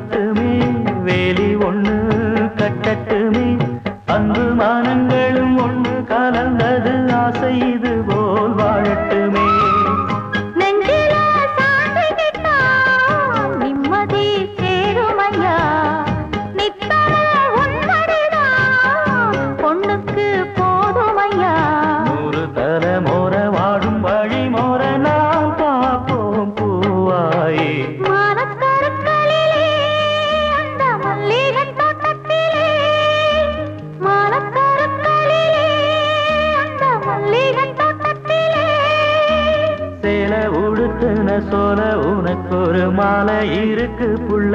பூக்கட்டுமே வேலி ஒண்ணு கட்டட்டுமே அன்பு மானங்களும் ஒண்ணு கலந்தது ஆசை இது போல் வாழட்டுமே நிம்மதி சேருமையா பொண்ணுக்கு போதுமையா நூறு தலைமோர வாடும் வழி மோர நாம் பார்ப்போம் பூவாயே சேல உடுத்துன சோல உனக்கு ஒரு மாலை இருக்கு புள்ள